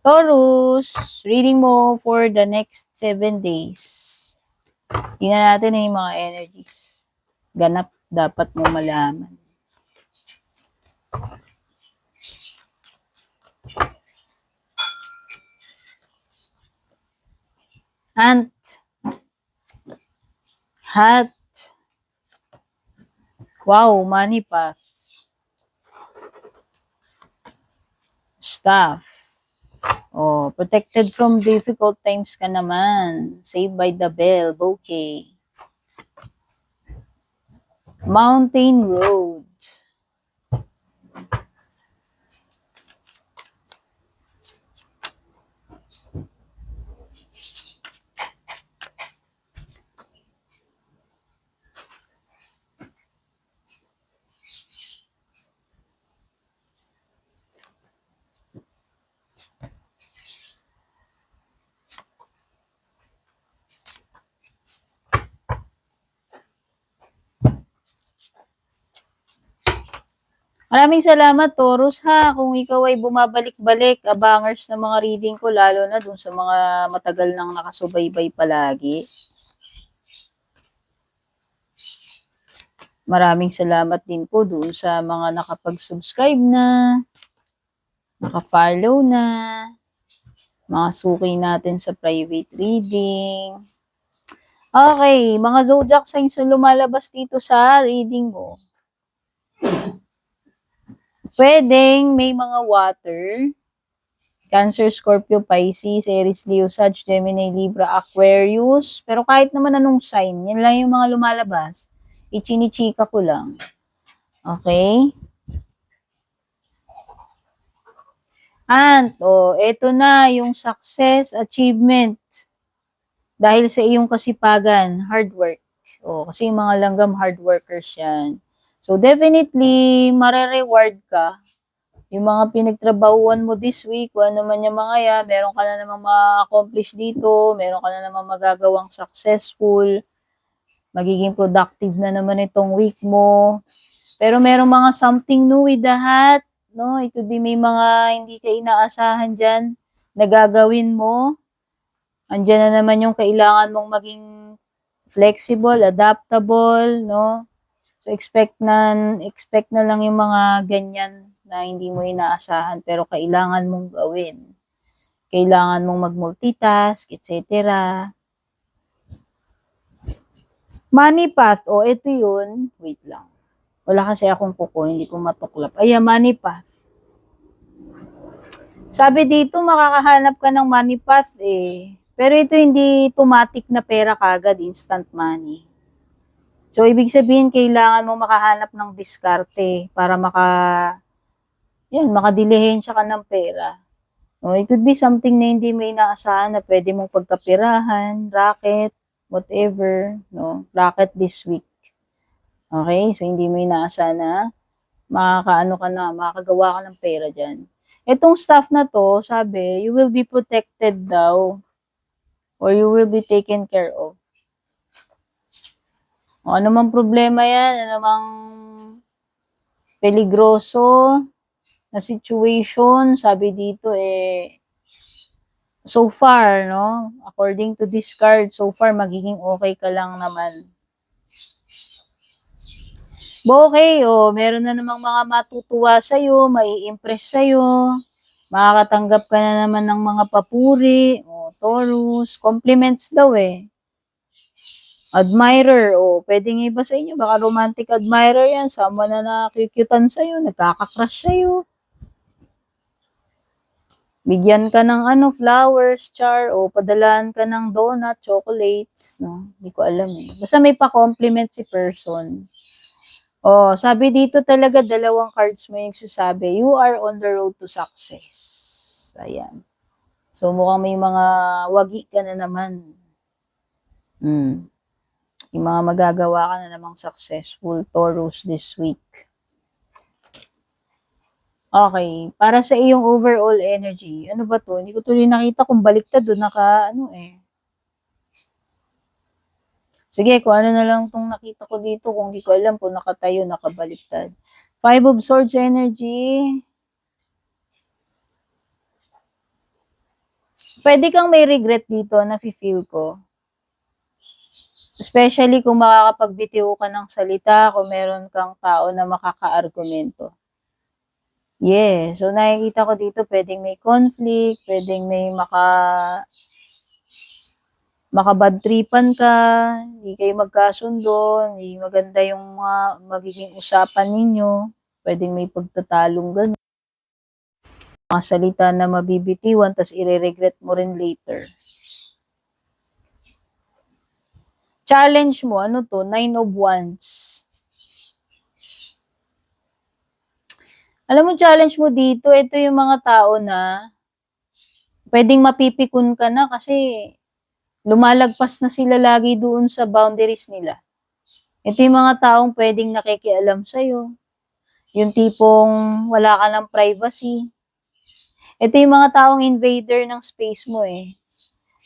Taurus, reading mo for the next 7 days. Tingnan natin yung mga energies. Ganap dapat mo malaman. Ant. Hat. Wow, money path. Staff. Oh, protected from difficult times ka naman. Saved by the bell. Bouquet. Mountain road. Maraming salamat, Taurus, ha. Kung ikaw ay bumabalik-balik, abangers ng mga reading ko, lalo na dun sa mga matagal nang nakasubaybay palagi. Maraming salamat din po dun sa mga nakapag-subscribe na, naka-follow na, mga suki natin sa private reading. Okay, mga zodiac signs na lumalabas dito sa reading mo. Pwedeng may mga water, Cancer, Scorpio, Pisces, Aries, Leo, Sag, Gemini, Libra, Aquarius. Pero kahit naman anong sign, yan lang yung mga lumalabas. Ichinichika ko lang. Okay? And, eto na yung success, achievement. Dahil sa iyong kasipagan, hard work. Kasi yung mga langgam, hard workers yan. So, definitely, marereward ka. Yung mga pinagtrabahuan mo this week, kung ano man yung mga yan, meron ka na namang ma-accomplish dito, meron ka na namang magagawang successful, magiging productive na naman itong week mo. Pero meron mga something new with the hat, no? It could be may mga hindi ka inaasahan dyan na gagawin mo. Andyan na naman yung kailangan mong maging flexible, adaptable, no? So, expect na lang yung mga ganyan na hindi mo inaasahan pero kailangan mong gawin. Kailangan mong mag-multitask, etc. Money path, ito yun. Wait lang. Wala kasi akong kuko, hindi ko matuklap. Ayan, money path. Sabi dito, makakahanap ka ng money path eh. Pero ito hindi automatic na pera kagad, instant money. So, ibig sabihin, kailangan mo makahanap ng diskarte para makadilihensya ka ng pera. It could be something na hindi mo inaasahan na pwede mong pagkapirahan, racket, whatever, no? Racket this week. Okay? So, hindi mo inaasahan na makakagawa ka ng pera dyan. Itong stuff na to, sabi, you will be protected daw or you will be taken care of. Ano mang problema yan, ano mang peligroso na situation, sabi dito so far, no, according to this card, so far magiging okay ka lang naman. Okay, meron na namang mga matutuwa sa'yo, mai-impress sa'yo, makakatanggap ka na naman ng mga papuri, Taurus, compliments daw Admirer, pwedeng iba sa inyo, baka romantic admirer yan, someone na nakikyutan sa'yo, nagkakakrush sa'yo. Bigyan ka ng flowers, char, padalaan ka ng donut, chocolates, no? Hindi ko alam Basta may pa-compliment si person. Sabi dito talaga, dalawang cards mo yung sasabi, you are on the road to success. Ayan. So, mukhang may mga wagi ka na naman. Yung mga magagawa ka na namang successful, Taurus, this week. Okay. Para sa iyong overall energy, ano ba to? Hindi ko tuloy nakita kung baliktad doon Sige, kung ano na lang itong nakita ko dito, kung hindi ko alam kung nakatayo, nakabaliktad. 5 of Swords energy. Pwede kang may regret dito na feel ko. Especially kung makakapagbitiw ka ng salita, kung meron kang tao na makakaargumento. Yes. So, nakikita ko dito pwedeng may conflict, pwedeng may makabadtripan ka, hindi kayo magkasundo, hindi maganda yung mga magiging usapan ninyo, pwedeng may pagtatalong gano'n. Mga salita na mabibitiwan, tas ire-regret mo rin later. Challenge mo, ano to? 9 of Wands. Alam mo, challenge mo dito, ito yung mga tao na pwedeng mapipikon ka na kasi lumalagpas na sila lagi doon sa boundaries nila. Ito yung mga taong pwedeng nakikialam sa'yo. Yung tipong wala ka ng privacy. Ito yung mga taong invader ng space mo eh.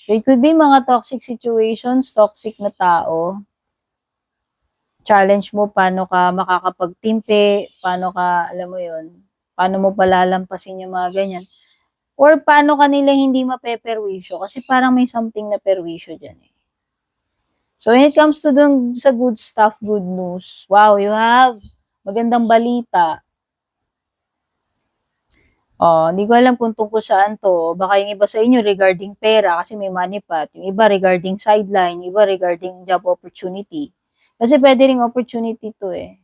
So, it could be mga toxic situations, toxic na tao. Challenge mo paano ka makakapagtimpi, paano ka, alam mo yun, paano mo palalampasin yung mga ganyan. Or paano kanila hindi mapeperwisyo kasi parang may something na perwisyo dyan eh. So when it comes to dun sa good stuff, good news, wow, you have magandang balita. Hindi ko alam kung tungkol saan to. Baka yung iba sa inyo regarding pera kasi may money pot. Yung iba regarding sideline, yung iba regarding job opportunity. Kasi pwede ring opportunity to eh.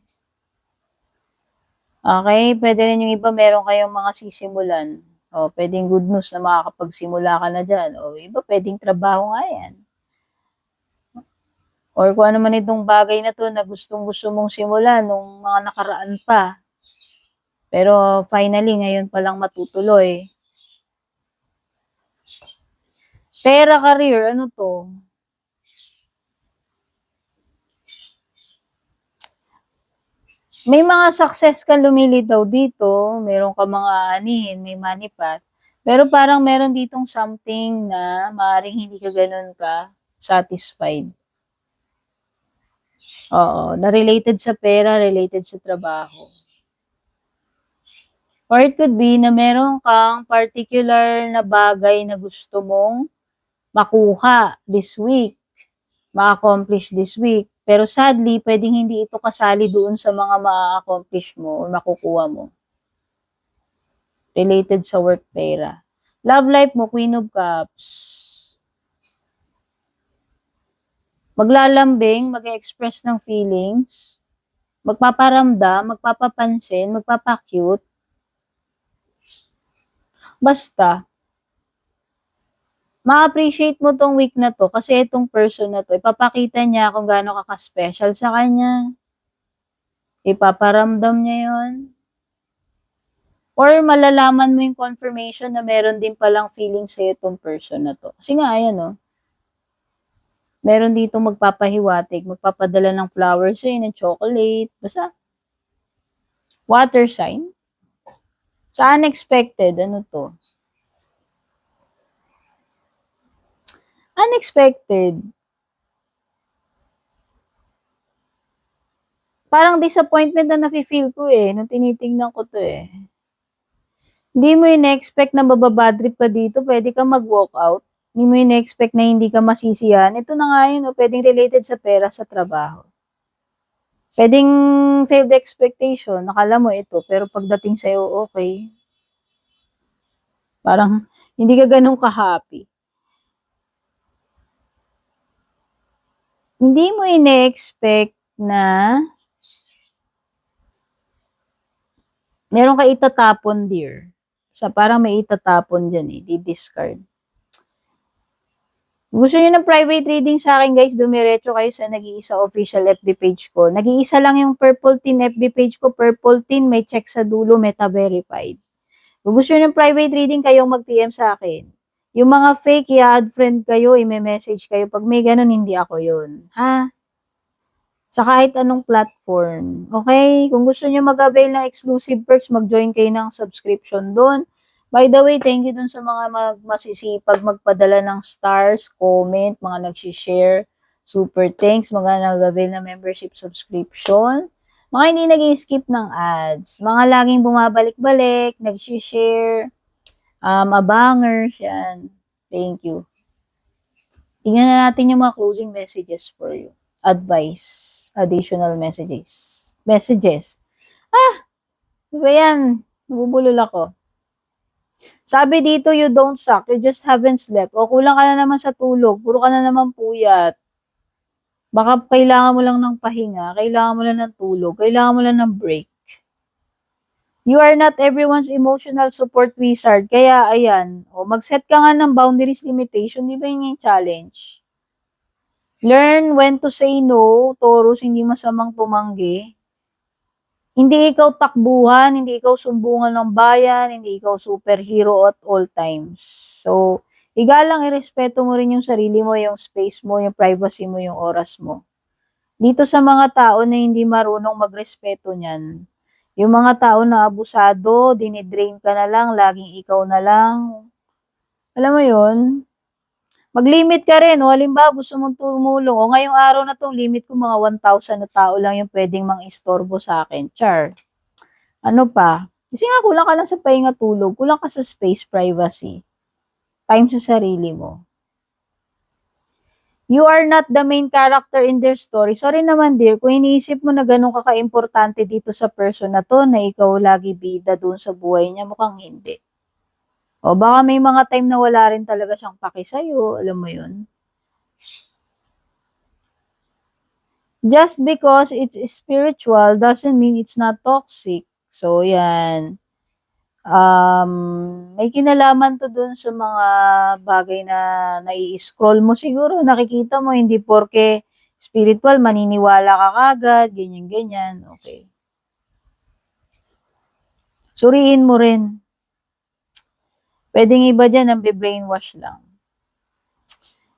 Okay, pwede rin yung iba meron kayong mga sisimulan. Pwedeng good news na makakapagsimula ka na dyan. Iba pwedeng trabaho nga yan. Or kung ano man itong bagay na to na gustong-gusto mong simulan nung mga nakaraan pa. Pero finally, ngayon pa lang matutuloy. Pera, career, ano to? May mga success kang lumilitaw dito. Meron ka mga anin, may money path. Pero parang meron ditong something na maaaring hindi ka ganun ka satisfied. Na related sa pera, related sa trabaho. Or it could be na meron kang particular na bagay na gusto mong makuha this week, ma-accomplish this week. Pero sadly, pwedeng hindi ito kasali doon sa mga ma-accomplish mo o makukuha mo. Related sa work, pera. Love life mo, Queen of Cups. Maglalambing, mag-express ng feelings, magpaparamdam, magpapapansin, magpapacute. Basta, ma-appreciate mo tong week na to kasi itong person na to, ipapakita niya kung gaano ka ka-special sa kanya. Ipaparamdam niya yon. Or malalaman mo yung confirmation na meron din palang feeling sa itong person na to. Kasi nga, ayan meron dito magpapahiwatig, magpapadala ng flowers sa'yo, ng chocolate, basta. Water sign. Sa unexpected, ano to? Unexpected. Parang disappointment na nafe-feel ko eh, nung tinitingnan ko to eh. Hindi mo in-expect na mababadrip ka dito, pwede ka mag-walk out. Hindi mo in-expect na hindi ka masisiyan. Ito na nga yun, pwedeng related sa pera, sa trabaho. Pwedeng failed expectation, nakala mo ito, pero pagdating sa'yo, okay. Parang hindi ka ganun ka-happy. Hindi mo in-expect na meron ka itatapon, dear. Parang may itatapon dyan eh, di-discard. Gusto niyo ng private reading sa akin, guys, dumiretso kayo sa Nag-iisa official FB page ko. Nag-iisa lang yung Purple Tin FB page ko. Purple Tin, may check sa dulo, meta verified. Kung gusto niyo ng private reading, kayong mag-PM sa akin. Yung mga fake, i-add friend kayo, i-message kayo. Pag may ganun, hindi ako yun. Ha? Sa kahit anong platform. Okay? Kung gusto niyo mag-avail ng exclusive perks, mag-join kayo ng subscription doon. By the way, thank you dun sa mga masisipag magpadala ng stars, comment, mga nag-share, super thanks, mga nag-avail na membership subscription, mga hindi nag-skip ng ads, mga laging bumabalik-balik, nag-share, abangers, yan. Thank you. Tingnan na natin yung mga closing messages for you. Advice. Additional messages. Messages. Ano ba yan? Nabubulol ako. Sabi dito, you don't suck. You just haven't slept. O kulang ka na naman sa tulog. Puro ka na naman puyat. Baka kailangan mo lang ng pahinga. Kailangan mo lang ng tulog. Kailangan mo lang ng break. You are not everyone's emotional support wizard. Kaya, ayan. O, mag-set ka nga ng boundaries limitation. Di ba yun yung challenge? Learn when to say no. Taurus, hindi masamang tumanggi. Hindi ikaw takbuhan, hindi ikaw sumbungan ng bayan, hindi ikaw superhero at all times. So, igalang irespeto mo rin yung sarili mo, yung space mo, yung privacy mo, yung oras mo. Dito sa mga tao na hindi marunong magrespeto niyan, yung mga tao na abusado, dinidrain ka na lang, laging ikaw na lang. Alam mo yun? Mag-limit ka rin. O, halimbawa, gusto mong tumulong. O, ngayong araw na to, limit ko mga 1,000 na tao lang yung pwedeng mang-istorbo sa akin. Char. Ano pa? Kasi nga, kulang ka lang sa pahinga tulog. Kulang ka sa space, privacy. Time sa sarili mo. You are not the main character in their story. Sorry naman, dear. Kung iniisip mo na ganun ka ka-importante dito sa person na to, na ikaw lagi bida dun sa buhay niya, mukhang hindi. O baka may mga time na wala rin talaga siyang paki sa'yo. Alam mo yun? Just because it's spiritual doesn't mean it's not toxic. So, yan. May kinalaman to dun sa mga bagay na nai-scroll mo siguro. Nakikita mo, hindi porke spiritual, maniniwala ka kagad, ganyan-ganyan. Okay. Suriin mo rin. Pwedeng iba dyan, ang brainwash lang.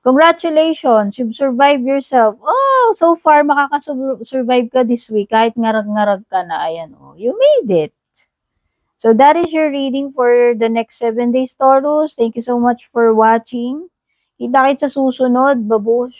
Congratulations, you've survived yourself. Oh, so far makakasurvive ka this week kahit ngarag-ngarag ka na. Ayan, oh, you made it. So that is your reading for the next 7 days, Taurus. Thank you so much for watching. Kita-kits sa susunod, babush.